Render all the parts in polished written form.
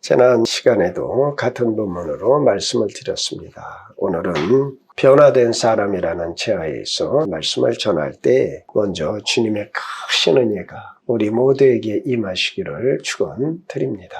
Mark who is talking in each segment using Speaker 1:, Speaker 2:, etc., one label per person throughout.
Speaker 1: 지난 시간에도 같은 본문으로 말씀을 드렸습니다. 오늘은 변화된 사람이라는 제하에서 말씀을 전할 때 먼저 주님의 크신 은혜가 우리 모두에게 임하시기를 축원드립니다.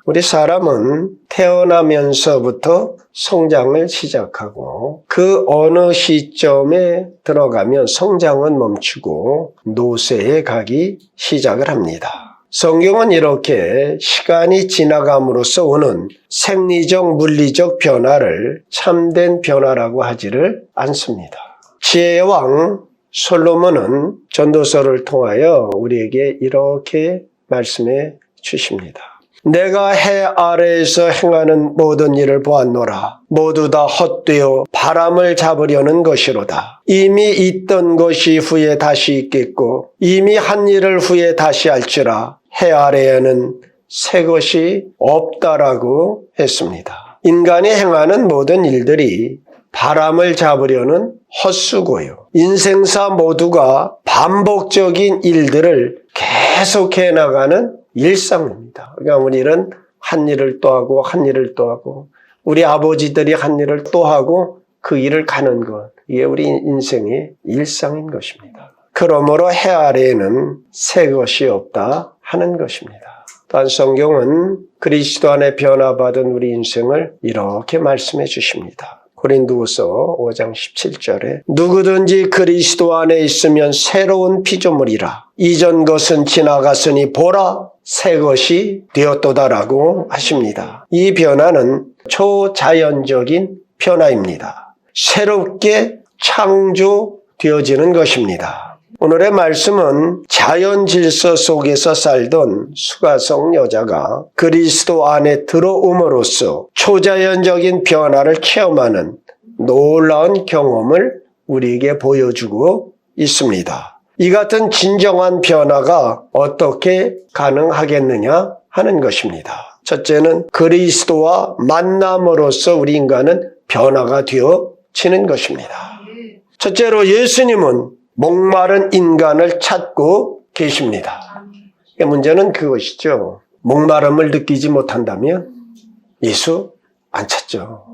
Speaker 1: 우리 사람은 태어나면서부터 성장을 시작하고 그 어느 시점에 들어가면 성장은 멈추고 노쇠에 가기 시작을 합니다. 성경은 이렇게 시간이 지나감으로써 오는 생리적, 물리적 변화를 참된 변화라고 하지를 않습니다. 지혜의 왕 솔로몬은 전도서를 통하여 우리에게 이렇게 말씀해 주십니다. 내가 해 아래에서 행하는 모든 일을 보았노라. 모두 다 헛되어 바람을 잡으려는 것이로다. 이미 있던 것이 후에 다시 있겠고 이미 한 일을 후에 다시 할지라. 해 아래에는 새 것이 없다라고 했습니다. 인간이 행하는 모든 일들이 바람을 잡으려는 헛수고요. 인생사 모두가 반복적인 일들을 계속해 나가는 일상입니다. 그러니까 우리는 한 일을 또 하고 한 일을 또 하고 우리 아버지들이 한 일을 또 하고 그 일을 가는 것, 이게 우리 인생의 일상인 것입니다. 그러므로 해 아래에는 새 것이 없다 하는 것입니다. 또한 성경은 그리스도 안에 변화받은 우리 인생을 이렇게 말씀해 주십니다. 고린도후서 5장 17절에 누구든지 그리스도 안에 있으면 새로운 피조물이라. 이전 것은 지나갔으니 보라 새 것이 되었도다라고 하십니다. 이 변화는 초자연적인 변화입니다. 새롭게 창조되어지는 것입니다. 오늘의 말씀은 자연 질서 속에서 살던 수가성 여자가 그리스도 안에 들어옴으로써 초자연적인 변화를 체험하는 놀라운 경험을 우리에게 보여주고 있습니다. 이 같은 진정한 변화가 어떻게 가능하겠느냐 하는 것입니다. 첫째는 그리스도와 만남으로써 우리 인간은 변화가 되어지는 것입니다. 첫째로 예수님은 목마른 인간을 찾고 계십니다. 문제는 그것이죠. 목마름을 느끼지 못한다면 예수 안 찾죠.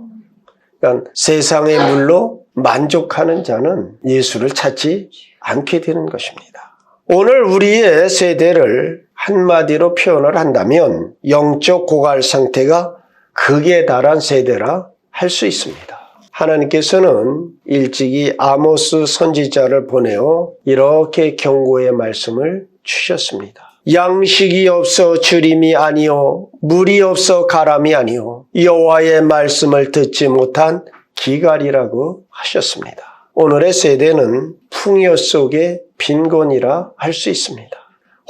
Speaker 1: 그러니까 세상의 물로 만족하는 자는 예수를 찾지 않게 되는 것입니다. 오늘 우리의 세대를 한마디로 표현을 한다면 영적 고갈 상태가 극에 달한 세대라 할 수 있습니다. 하나님께서는 일찍이 아모스 선지자를 보내어 이렇게 경고의 말씀을 주셨습니다. 양식이 없어 주림이 아니요 물이 없어 가람이 아니요 여호와의 말씀을 듣지 못한 기갈이라고 하셨습니다. 오늘의 세대는 풍요 속의 빈곤이라 할 수 있습니다.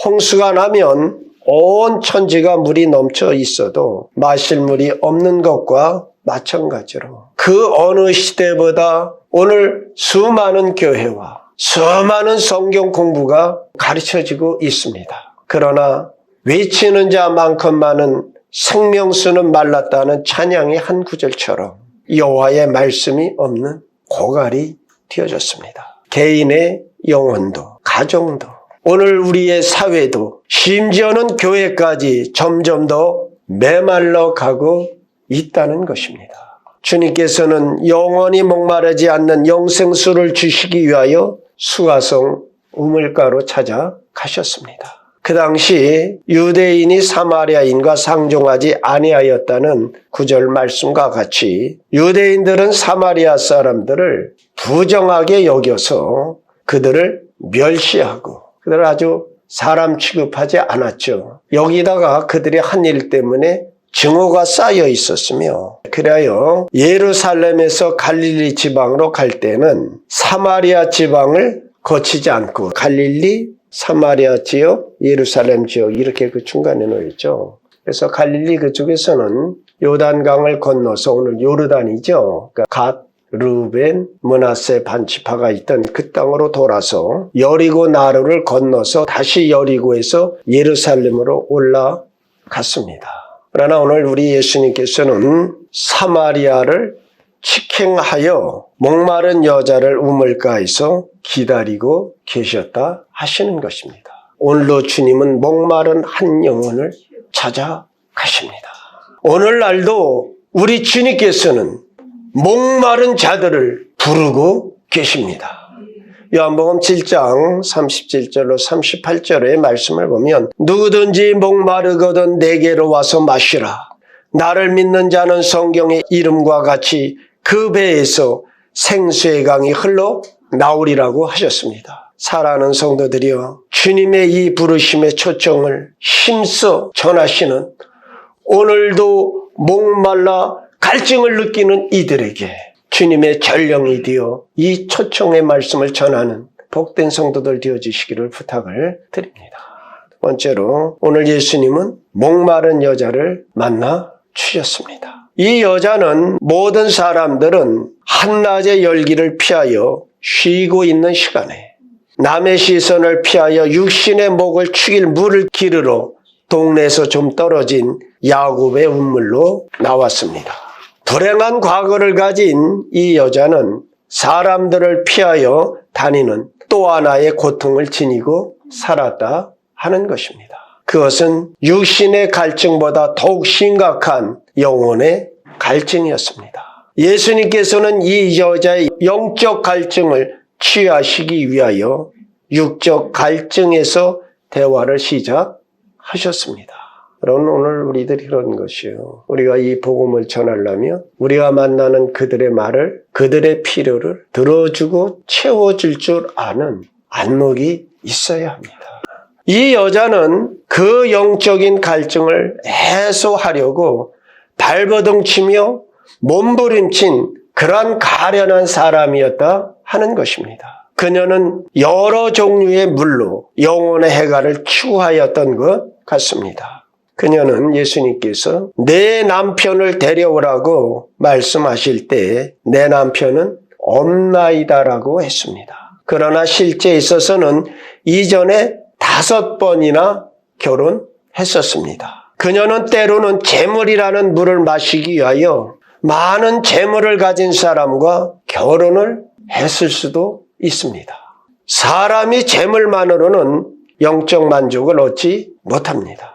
Speaker 1: 홍수가 나면 온 천지가 물이 넘쳐 있어도 마실 물이 없는 것과 마찬가지로 그 어느 시대보다 오늘 수많은 교회와 수많은 성경 공부가 가르쳐지고 있습니다. 그러나 외치는 자만큼 많은 생명수는 말랐다는 찬양의 한 구절처럼 여호와의 말씀이 없는 고갈이 되어졌습니다. 개인의 영혼도 가정도 오늘 우리의 사회도 심지어는 교회까지 점점 더 메말라 가고 있다는 것입니다. 주님께서는 영원히 목마르지 않는 영생수를 주시기 위하여 수가성 우물가로 찾아가셨습니다. 그 당시 유대인이 사마리아인과 상종하지 아니하였다는 구절 말씀과 같이 유대인들은 사마리아 사람들을 부정하게 여겨서 그들을 멸시하고 그들을 아주 사람 취급하지 않았죠. 여기다가 그들의 한 일 때문에 증오가 쌓여 있었으며 그래야 예루살렘에서 갈릴리 지방으로 갈 때는 사마리아 지방을 거치지 않고 갈릴리, 사마리아 지역, 예루살렘 지역 이렇게 그 중간에 놓였죠. 그래서 갈릴리 그쪽에서는 요단강을 건너서 오늘 요르단이죠. 그러니까 갓, 르벤, 므낫세 반지파가 있던 그 땅으로 돌아서 여리고 나루를 건너서 다시 여리고에서 예루살렘으로 올라갔습니다. 그러나 오늘 우리 예수님께서는 사마리아를 직행하여 목마른 여자를 우물가에서 기다리고 계셨다 하시는 것입니다. 오늘도 주님은 목마른 한 영혼을 찾아가십니다. 오늘날도 우리 주님께서는 목마른 자들을 부르고 계십니다. 요한복음 7장 37절로 38절의 말씀을 보면 누구든지 목마르거든 내게로 와서 마시라. 나를 믿는 자는 성경의 이름과 같이 그 배에서 생수의 강이 흘러 나오리라고 하셨습니다. 사랑하는 성도들이여, 주님의 이 부르심의 초청을 힘써 전하시는 오늘도 목말라 갈증을 느끼는 이들에게 주님의 전령이 되어 이 초청의 말씀을 전하는 복된 성도들 되어주시기를 부탁을 드립니다. 두 번째로, 오늘 예수님은 목마른 여자를 만나 주셨습니다. 이 여자는 모든 사람들은 한낮의 열기를 피하여 쉬고 있는 시간에 남의 시선을 피하여 육신의 목을 축일 물을 기르러 동네에서 좀 떨어진 야곱의 운물로 나왔습니다. 불행한 과거를 가진 이 여자는 사람들을 피하여 다니는 또 하나의 고통을 지니고 살았다 하는 것입니다. 그것은 육신의 갈증보다 더욱 심각한 영혼의 갈증이었습니다. 예수님께서는 이 여자의 영적 갈증을 치유하시기 위하여 육적 갈증에서 대화를 시작하셨습니다. 그런 오늘 우리들이 그런 것이요. 우리가 이 복음을 전하려면 우리가 만나는 그들의 말을, 그들의 필요를 들어주고 채워줄 줄 아는 안목이 있어야 합니다. 이 여자는 그 영적인 갈증을 해소하려고 발버둥치며 몸부림친 그러한 가련한 사람이었다 하는 것입니다. 그녀는 여러 종류의 물로 영혼의 해갈을 추구하였던 것 같습니다. 그녀는 예수님께서 내 남편을 데려오라고 말씀하실 때 내 남편은 없나이다라고 했습니다. 그러나 실제 있어서는 이전에 5번이나 결혼했었습니다. 그녀는 때로는 재물이라는 물을 마시기 위하여 많은 재물을 가진 사람과 결혼을 했을 수도 있습니다. 사람이 재물만으로는 영적 만족을 얻지 못합니다.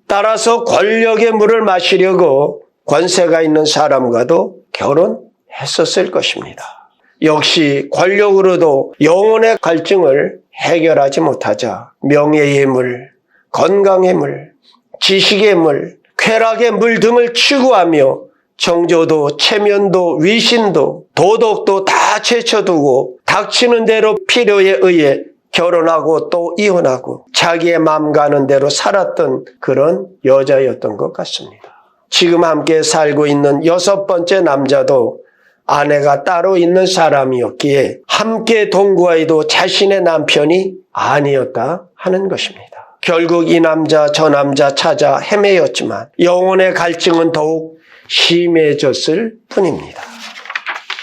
Speaker 1: 따라서 권력의 물을 마시려고 권세가 있는 사람과도 결혼했었을 것입니다. 역시 권력으로도 영혼의 갈증을 해결하지 못하자 명예의 물, 건강의 물, 지식의 물, 쾌락의 물 등을 추구하며 정조도, 체면도, 위신도, 도덕도 다 제쳐두고 닥치는 대로 필요에 의해 결혼하고 또 이혼하고 자기의 마음 가는 대로 살았던 그런 여자였던 것 같습니다. 지금 함께 살고 있는 6번째 남자도 아내가 따로 있는 사람이었기에 함께 동거해도 자신의 남편이 아니었다 하는 것입니다. 결국 이 남자 저 남자 찾아 헤매였지만 영혼의 갈증은 더욱 심해졌을 뿐입니다.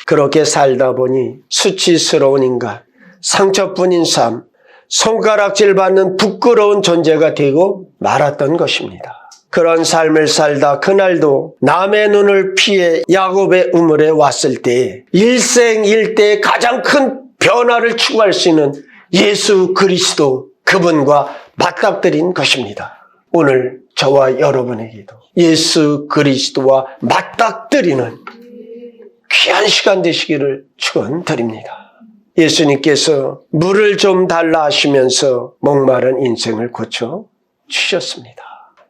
Speaker 1: 그렇게 살다 보니 수치스러운 인간, 상처뿐인 삶, 손가락질 받는 부끄러운 존재가 되고 말았던 것입니다. 그런 삶을 살다 그날도 남의 눈을 피해 야곱의 우물에 왔을 때 일생일대의 가장 큰 변화를 추구할 수 있는 예수 그리스도 그분과 맞닥뜨린 것입니다. 오늘 저와 여러분에게도 예수 그리스도와 맞닥뜨리는 귀한 시간 되시기를 축원드립니다. 예수님께서 물을 좀 달라 하시면서 목마른 인생을 고쳐 주셨습니다.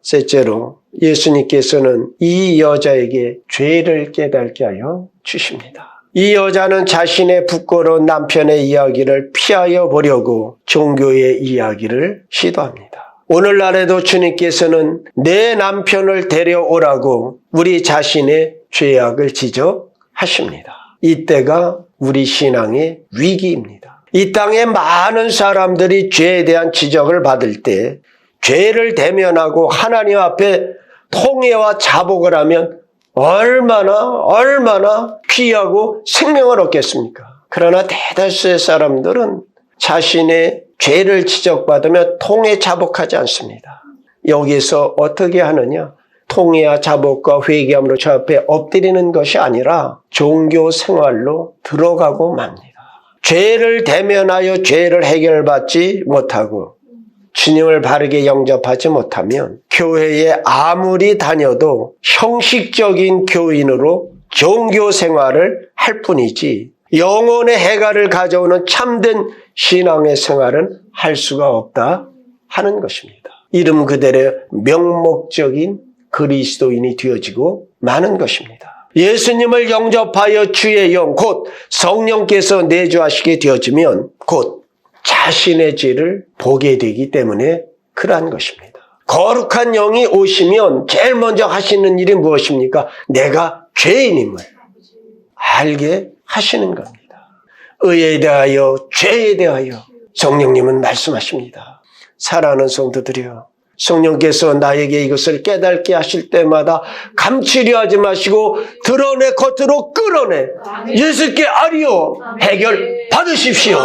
Speaker 1: 셋째로 예수님께서는 이 여자에게 죄를 깨닫게 하여 주십니다. 이 여자는 자신의 부끄러운 남편의 이야기를 피하여 보려고 종교의 이야기를 시도합니다. 오늘날에도 주님께서는 내 남편을 데려오라고 우리 자신의 죄악을 지적하십니다. 이때가 우리 신앙의 위기입니다. 이 땅에 많은 사람들이 죄에 대한 지적을 받을 때 죄를 대면하고 하나님 앞에 통회와 자복을 하면 얼마나 귀하고 생명을 얻겠습니까? 그러나 대다수의 사람들은 자신의 죄를 지적받으며 통회 자복하지 않습니다. 여기서 어떻게 하느냐? 통회와 자복과 회개함으로 저 앞에 엎드리는 것이 아니라 종교 생활로 들어가고 맙니다. 죄를 대면하여 죄를 해결받지 못하고 주님을 바르게 영접하지 못하면 교회에 아무리 다녀도 형식적인 교인으로 종교 생활을 할 뿐이지 영혼의 해가를 가져오는 참된 신앙의 생활은 할 수가 없다 하는 것입니다. 이름 그대로 명목적인 그리스도인이 되어지고 마는 것입니다. 예수님을 영접하여 주의 영, 곧 성령께서 내주하시게 되어지면 곧 자신의 죄를 보게 되기 때문에 그러한 것입니다. 거룩한 영이 오시면 제일 먼저 하시는 일이 무엇입니까? 내가 죄인임을 알게 하시는 겁니다. 의에 대하여 죄에 대하여 성령님은 말씀하십니다. 사랑하는 성도들이여, 성령께서 나에게 이것을 깨닫게 하실 때마다 감추려 하지 마시고 드러내 겉으로 끌어내 예수께 아리오 해결 받으십시오.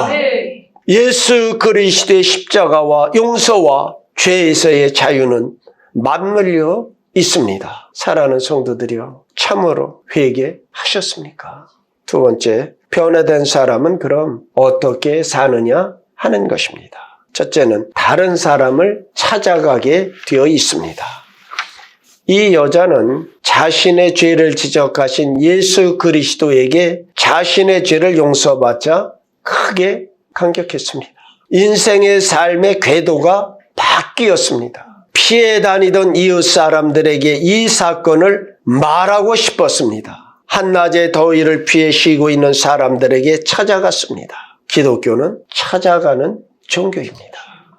Speaker 1: 예수 그리스도의 십자가와 용서와 죄에서의 자유는 맞물려 있습니다. 사랑하는 성도들이여, 참으로 회개하셨습니까? 두 번째, 변화된 사람은 그럼 어떻게 사느냐 하는 것입니다. 첫째는 다른 사람을 찾아가게 되어 있습니다. 이 여자는 자신의 죄를 지적하신 예수 그리스도에게 자신의 죄를 용서받자 크게 감격했습니다. 인생의 삶의 궤도가 바뀌었습니다. 피해 다니던 이웃 사람들에게 이 사건을 말하고 싶었습니다. 한낮의 더위를 피해 쉬고 있는 사람들에게 찾아갔습니다. 기독교는 찾아가는 종교입니다.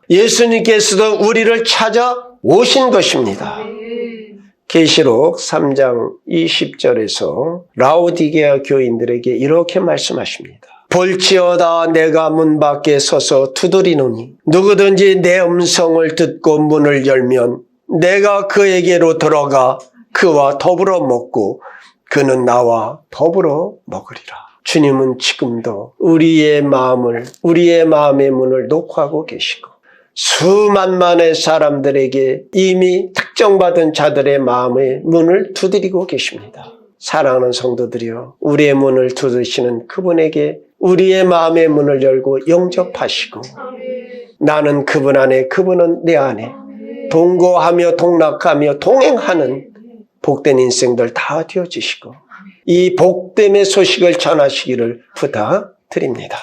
Speaker 1: 예수님께서도 우리를 찾아오신 것입니다. 계시록 3장 20절에서 라오디게아 교인들에게 이렇게 말씀하십니다. 볼지어다 내가 문 밖에 서서 두드리노니 누구든지 내 음성을 듣고 문을 열면 내가 그에게로 들어가 그와 더불어 먹고 그는 나와 더불어 먹으리라. 주님은 지금도 우리의 마음의 문을 녹화하고 계시고 수만만의 사람들에게 이미 특정받은 자들의 마음의 문을 두드리고 계십니다. 사랑하는 성도들이여, 우리의 문을 두드리시는 그분에게 우리의 마음의 문을 열고 영접하시고 나는 그분 안에 그분은 내 안에 동거하며 동락하며 동행하는 복된 인생들 다 되어지시고 이 복됨의 소식을 전하시기를 부탁드립니다.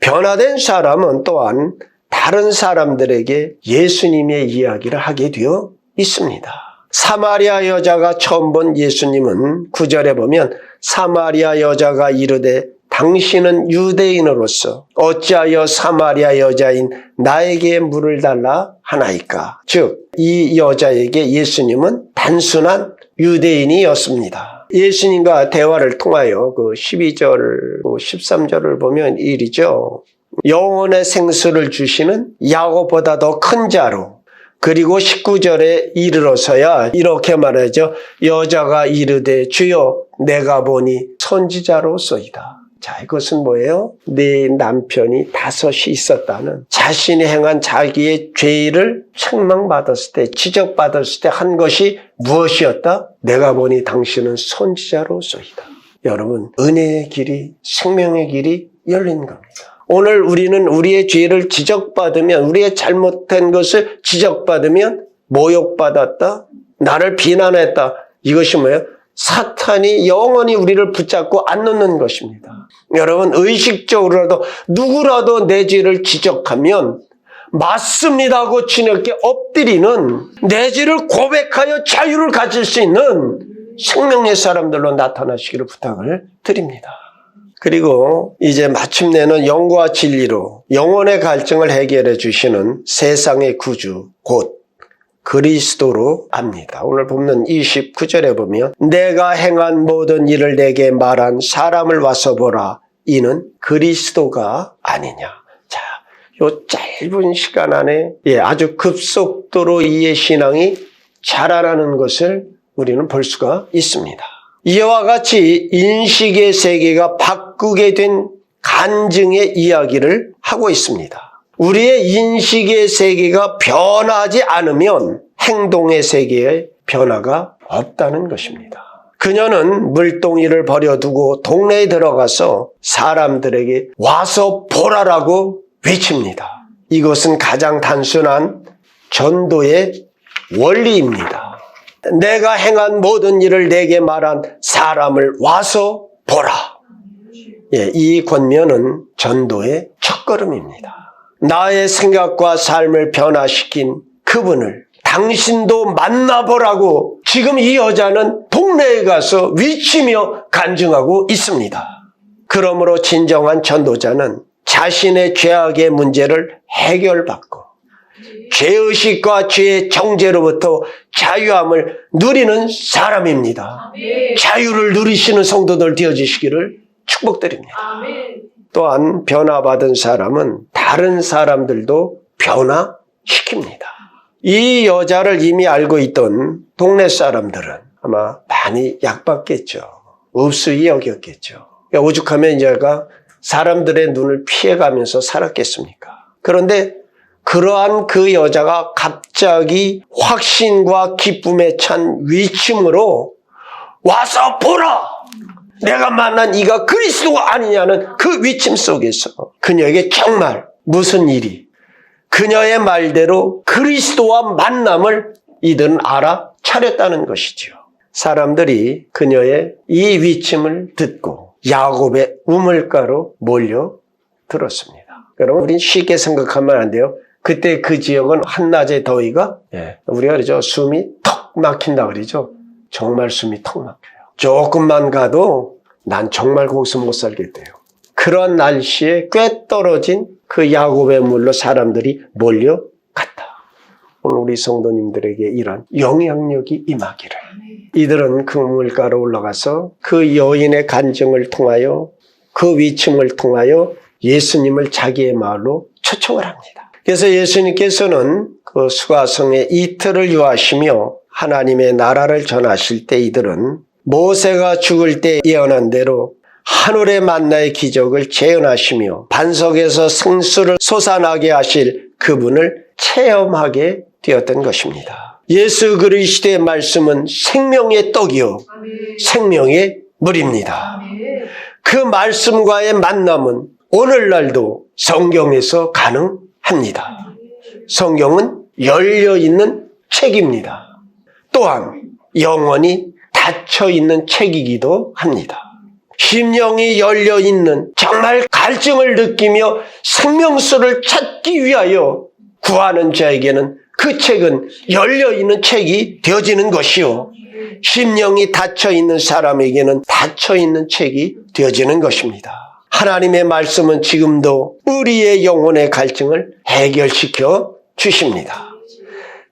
Speaker 1: 변화된 사람은 또한 다른 사람들에게 예수님의 이야기를 하게 되어 있습니다. 사마리아 여자가 처음 본 예수님은 9절에 보면 사마리아 여자가 이르되 당신은 유대인으로서 어찌하여 사마리아 여자인 나에게 물을 달라 하나이까? 즉, 이 여자에게 예수님은 단순한 유대인이었습니다. 예수님과 대화를 통하여 그 12절, 13절을 보면 일이죠. 영혼의 생수를 주시는 야곱보다 더 큰 자로, 그리고 19절에 이르러서야 이렇게 말하죠. 여자가 이르되 주여 내가 보니 선지자로소이다. 자, 이것은 뭐예요? 네 남편이 5이 있었다는 자신이 행한 자기의 죄를 책망받았을 때, 지적받았을 때 한 것이 무엇이었다? 내가 보니 당신은 선지자로소이다. 여러분, 은혜의 길이, 생명의 길이 열린 겁니다. 오늘 우리는 우리의 죄를 지적받으면, 우리의 잘못된 것을 지적받으면 모욕받았다, 나를 비난했다. 이것이 뭐예요? 사탄이 영원히 우리를 붙잡고 안 놓는 것입니다. 여러분, 의식적으로라도 누구라도 내 죄를 지적하면 맞습니다 하고 지녁게 엎드리는, 내 죄를 고백하여 자유를 가질 수 있는 생명의 사람들로 나타나시기를 부탁을 드립니다. 그리고 이제 마침내는 영과 진리로 영혼의 갈증을 해결해 주시는 세상의 구주, 곧 그리스도로 압니다. 오늘 보면 29절에 보면 내가 행한 모든 일을 내게 말한 사람을 와서 보라. 이는 그리스도가 아니냐. 자, 요 짧은 시간 안에 아주 급속도로 이의 신앙이 자라나는 것을 우리는 볼 수가 있습니다. 이와 같이 인식의 세계가 바꾸게 된 간증의 이야기를 하고 있습니다. 우리의 인식의 세계가 변하지 않으면 행동의 세계에 변화가 없다는 것입니다. 그녀는 물동이를 버려두고 동네에 들어가서 사람들에게 와서 보라라고 외칩니다. 이것은 가장 단순한 전도의 원리입니다. 내가 행한 모든 일을 내게 말한 사람을 와서 보라. 이 권면은 전도의 첫걸음입니다. 나의 생각과 삶을 변화시킨 그분을 당신도 만나보라고 지금 이 여자는 동네에 가서 외치며 간증하고 있습니다. 그러므로 진정한 전도자는 자신의 죄악의 문제를 해결받고 죄의식과 죄의 정죄로부터 자유함을 누리는 사람입니다.
Speaker 2: 아멘.
Speaker 1: 자유를 누리시는 성도들 되어주시기를 축복드립니다.
Speaker 2: 아멘.
Speaker 1: 또한 변화받은 사람은 다른 사람들도 변화시킵니다. 이 여자를 이미 알고 있던 동네 사람들은 아마 많이 약봤겠죠. 없수히 여겼겠죠. 오죽하면 이제가 사람들의 눈을 피해가면서 살았겠습니까? 그런데 그러한 그 여자가 갑자기 확신과 기쁨에 찬 외침으로 와서 보라! 내가 만난 이가 그리스도가 아니냐는 그 외침 속에서 그녀에게 정말 무슨 일이 그녀의 말대로 그리스도와 만남을 이들은 알아차렸다는 것이지요. 사람들이 그녀의 이 외침을 듣고 야곱의 우물가로 몰려들었습니다. 여러분, 우린 쉽게 생각하면 안 돼요. 그때 그 지역은 한낮의 더위가 우리가 그러죠. 숨이 턱 막힌다 그러죠. 정말 숨이 턱 막혀요. 조금만 가도 난 정말 거기서 못 살겠대요. 그런 날씨에 꽤 떨어진 그 야곱의 물로 사람들이 몰려갔다. 오늘 우리 성도님들에게 이런 영향력이 임하기를. 이들은 그 물가로 올라가서 그 여인의 간증을 통하여 그 위침을 통하여 예수님을 자기의 마을로 초청을 합니다. 그래서 예수님께서는 그 수가성에 이틀을 유하시며 하나님의 나라를 전하실 때 이들은 모세가 죽을 때 예언한 대로 하늘의 만나의 기적을 재현하시며 반석에서 생수를 솟아나게 하실 그분을 체험하게 되었던 것입니다. 예수 그리스도의 말씀은 생명의 떡이요 생명의 물입니다. 그 말씀과의 만남은 오늘날도 성경에서 가능합니다. 성경은 열려있는 책입니다. 또한 영원히 닫혀있는 책이기도 합니다. 심령이 열려있는 정말 갈증을 느끼며 생명수를 찾기 위하여 구하는 자에게는 그 책은 열려있는 책이 되어지는 것이요. 심령이 닫혀있는 사람에게는 닫혀있는 책이 되어지는 것입니다. 하나님의 말씀은 지금도 우리의 영혼의 갈증을 해결시켜 주십니다.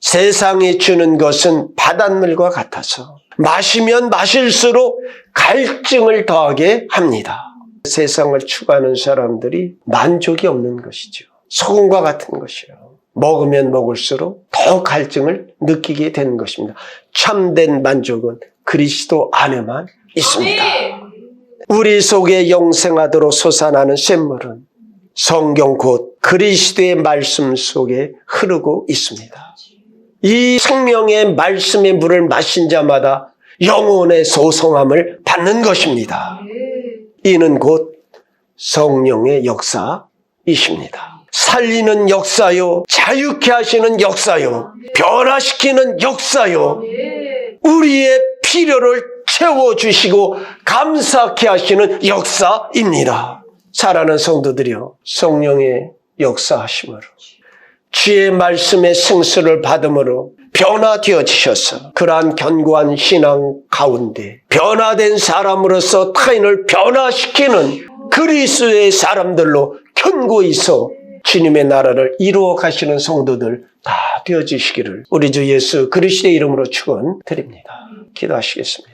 Speaker 1: 세상이 주는 것은 바닷물과 같아서 마시면 마실수록 갈증을 더하게 합니다. 세상을 추구하는 사람들이 만족이 없는 것이죠. 소금과 같은 것이요. 먹으면 먹을수록 더 갈증을 느끼게 되는 것입니다. 참된 만족은 그리스도 안에만 있습니다. 우리 속에 영생하도록 솟아나는 샘물은 성경 곧 그리스도의 말씀 속에 흐르고 있습니다. 이 생명의 말씀의 물을 마신 자마다 영혼의 소성함을 받는 것입니다. 이는 곧 성령의 역사이십니다. 살리는 역사요, 자유케 하시는 역사요, 변화시키는 역사요, 우리의 필요를 채워주시고 감사케 하시는 역사입니다. 사랑하는 성도들이여, 성령의 역사하심으로 주의 말씀의 생수를 받음으로 변화되어지셔서 그러한 견고한 신앙 가운데 변화된 사람으로서 타인을 변화시키는 그리스도의 사람들로 견고히 서 주님의 나라를 이루어 가시는 성도들 다 되어주시기를 우리 주 예수 그리스도의 이름으로 축원드립니다. 기도하시겠습니다.